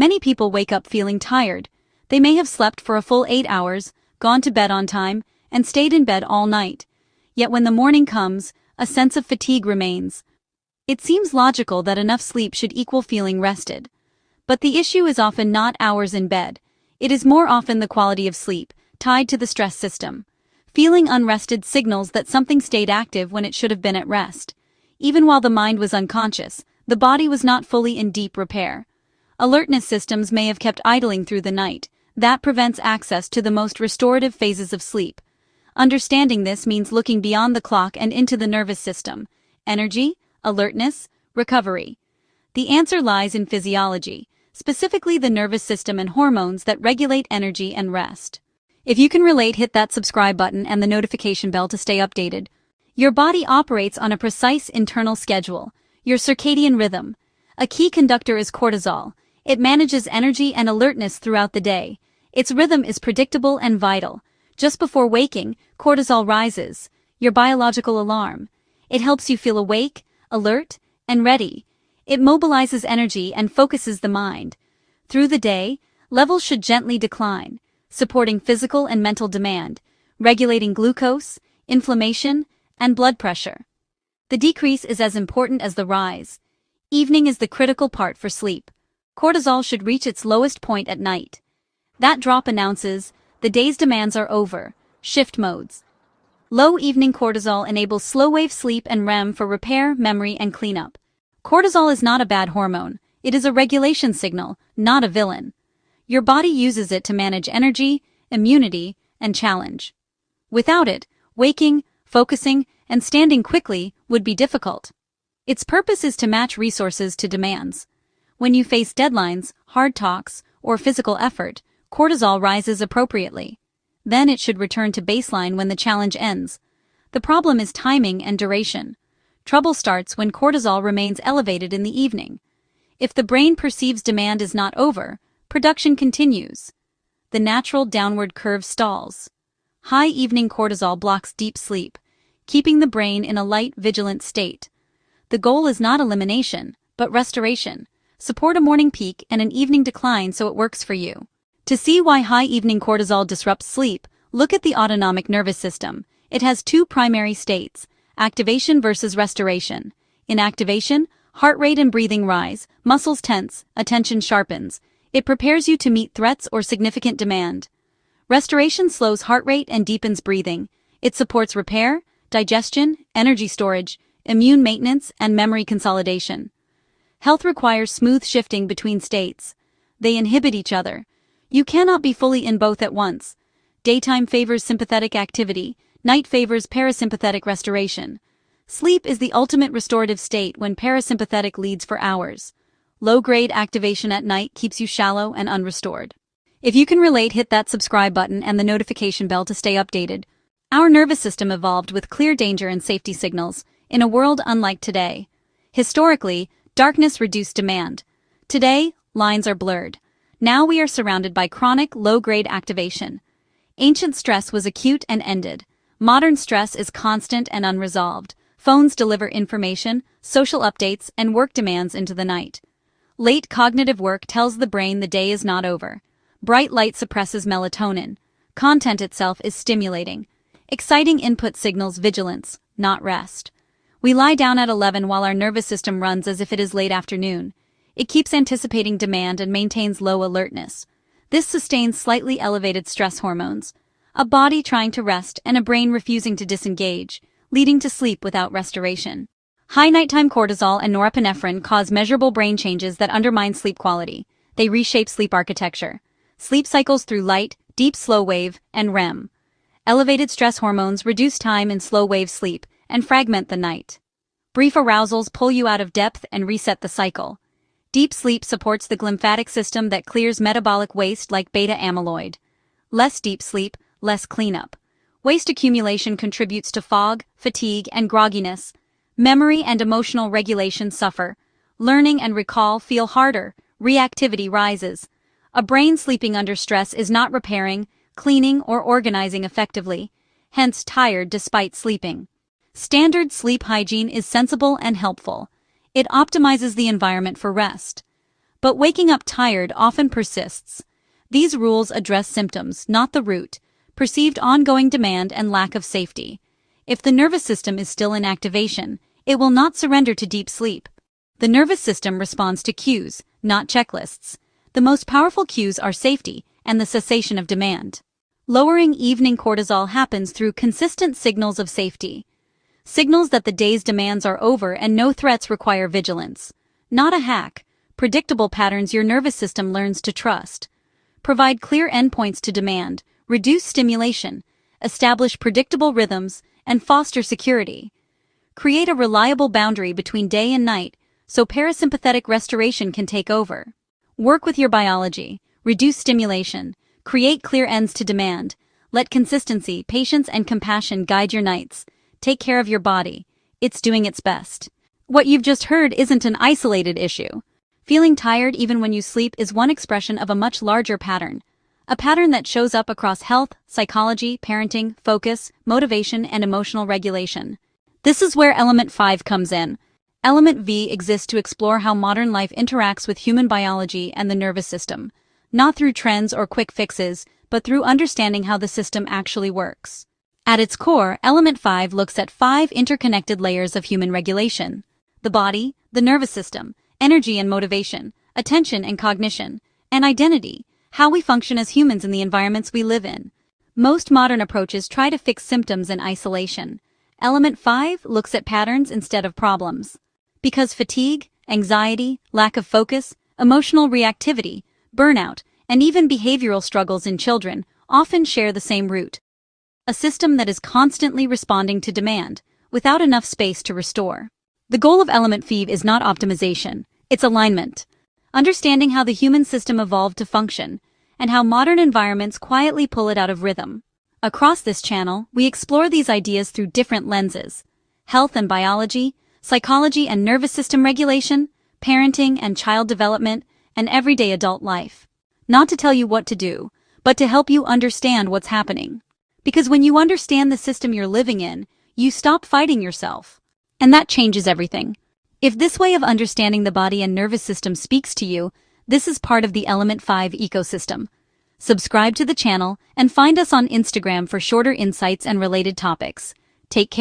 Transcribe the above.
Many people wake up feeling tired. They may have slept for a full 8 hours, gone to bed on time, and stayed in bed all night. Yet when the morning comes, a sense of fatigue remains. It seems logical that enough sleep should equal feeling rested. But the issue is often not hours in bed. It is more often the quality of sleep, tied to the stress system. Feeling unrested signals that something stayed active when it should have been at rest. Even while the mind was unconscious, the body was not fully in deep repair. Alertness systems may have kept idling through the night. That prevents access to the most restorative phases of sleep. Understanding this means looking beyond the clock and into the nervous system. Energy, alertness, recovery. The answer lies in physiology, specifically the nervous system and hormones that regulate energy and rest. If you can relate, hit that subscribe button and the notification bell to stay updated. Your body operates on a precise internal schedule, your circadian rhythm. A key conductor is cortisol. It manages energy and alertness throughout the day. Its rhythm is predictable and vital. Just before waking, cortisol rises, your biological alarm. It helps you feel awake, alert, and ready. It mobilizes energy and focuses the mind. Through the day, levels should gently decline, supporting physical and mental demand, regulating glucose, inflammation, and blood pressure. The decrease is as important as the rise. Evening is the critical part for sleep. Cortisol should reach its lowest point at night. That drop announces the day's demands are over. Shift modes. Low evening cortisol enables slow-wave sleep and REM for repair, memory, and cleanup. Cortisol is not a bad hormone. It is a regulation signal, not a villain. Your body uses it to manage energy, immunity, and challenge. Without it, waking, focusing, and standing quickly would be difficult. Its purpose is to match resources to demands. When you face deadlines, hard talks, or physical effort, cortisol rises appropriately. Then it should return to baseline when the challenge ends. The problem is timing and duration. Trouble starts when cortisol remains elevated in the evening. If the brain perceives demand is not over, production continues. The natural downward curve stalls. High evening cortisol blocks deep sleep, keeping the brain in a light, vigilant state. The goal is not elimination, but restoration. Support a morning peak and an evening decline so it works for you. To see why high evening cortisol disrupts sleep, look at the autonomic nervous system. It has two primary states, activation versus restoration. In activation, heart rate and breathing rise, muscles tense, attention sharpens. It prepares you to meet threats or significant demand. Restoration slows heart rate and deepens breathing. It supports repair, digestion, energy storage, immune maintenance, and memory consolidation. Health requires smooth shifting between states. They inhibit each other. You cannot be fully in both at once. Daytime favors sympathetic activity, night favors parasympathetic restoration. Sleep is the ultimate restorative state when parasympathetic leads for hours. Low-grade activation at night keeps you shallow and unrestored. If you can relate, hit that subscribe button and the notification bell to stay updated. Our nervous system evolved with clear danger and safety signals, in a world unlike today. Historically, darkness reduced demand. Today, lines are blurred. Now we are surrounded by chronic, low-grade activation. Ancient stress was acute and ended. Modern stress is constant and unresolved. Phones deliver information, social updates, and work demands into the night. Late cognitive work tells the brain the day is not over. Bright light suppresses melatonin. Content itself is stimulating. Exciting input signals vigilance, not rest. We lie down at 11 while our nervous system runs as if it is late afternoon. It keeps anticipating demand and maintains low alertness. This sustains slightly elevated stress hormones. A body trying to rest and a brain refusing to disengage, leading to sleep without restoration. High nighttime cortisol and norepinephrine cause measurable brain changes that undermine sleep quality. They reshape sleep architecture. Sleep cycles through light, deep slow wave, and REM. Elevated stress hormones reduce time in slow wave sleep and fragment the night. Brief arousals pull you out of depth and reset the cycle. Deep sleep supports the glymphatic system that clears metabolic waste like beta amyloid. Less deep sleep, less cleanup. Waste accumulation contributes to fog, fatigue, and grogginess. Memory and emotional regulation suffer. Learning and recall feel harder. Reactivity rises. A brain sleeping under stress is not repairing, cleaning, or organizing effectively, hence tired despite sleeping. Standard sleep hygiene is sensible and helpful. It optimizes the environment for rest. But waking up tired often persists. These rules address symptoms, not the root, perceived ongoing demand and lack of safety. If the nervous system is still in activation, it will not surrender to deep sleep. The nervous system responds to cues, not checklists. The most powerful cues are safety and the cessation of demand. Lowering evening cortisol happens through consistent signals of safety. Signals that the day's demands are over and no threats require vigilance. Not a hack, predictable patterns your nervous system learns to trust. Provide clear endpoints to demand, reduce stimulation, establish predictable rhythms, and foster security. Create a reliable boundary between day and night so parasympathetic restoration can take over. Work with your biology, reduce stimulation, create clear ends to demand. Let consistency, patience, and compassion guide your nights. Take care of your body. It's doing its best. What you've just heard isn't an isolated issue. Feeling tired even when you sleep is one expression of a much larger pattern. A pattern that shows up across health, psychology, parenting, focus, motivation, and emotional regulation. This is where Element 5 comes in. Element V exists to explore how modern life interacts with human biology and the nervous system, not through trends or quick fixes, but through understanding how the system actually works. At its core, Element 5 looks at 5 interconnected layers of human regulation: the body, the nervous system, energy and motivation, attention and cognition, and identity, how we function as humans in the environments we live in. Most modern approaches try to fix symptoms in isolation. Element 5 looks at patterns instead of problems. Because fatigue, anxiety, lack of focus, emotional reactivity, burnout, and even behavioral struggles in children often share the same root. A system that is constantly responding to demand, without enough space to restore. The goal of Element 5 is not optimization, it's alignment. Understanding how the human system evolved to function, and how modern environments quietly pull it out of rhythm. Across this channel, we explore these ideas through different lenses: health and biology, psychology and nervous system regulation, parenting and child development, and everyday adult life. Not to tell you what to do, but to help you understand what's happening. Because when you understand the system you're living in, you stop fighting yourself. And that changes everything. If this way of understanding the body and nervous system speaks to you, this is part of the Element 5 ecosystem. Subscribe to the channel and find us on Instagram for shorter insights and related topics. Take care.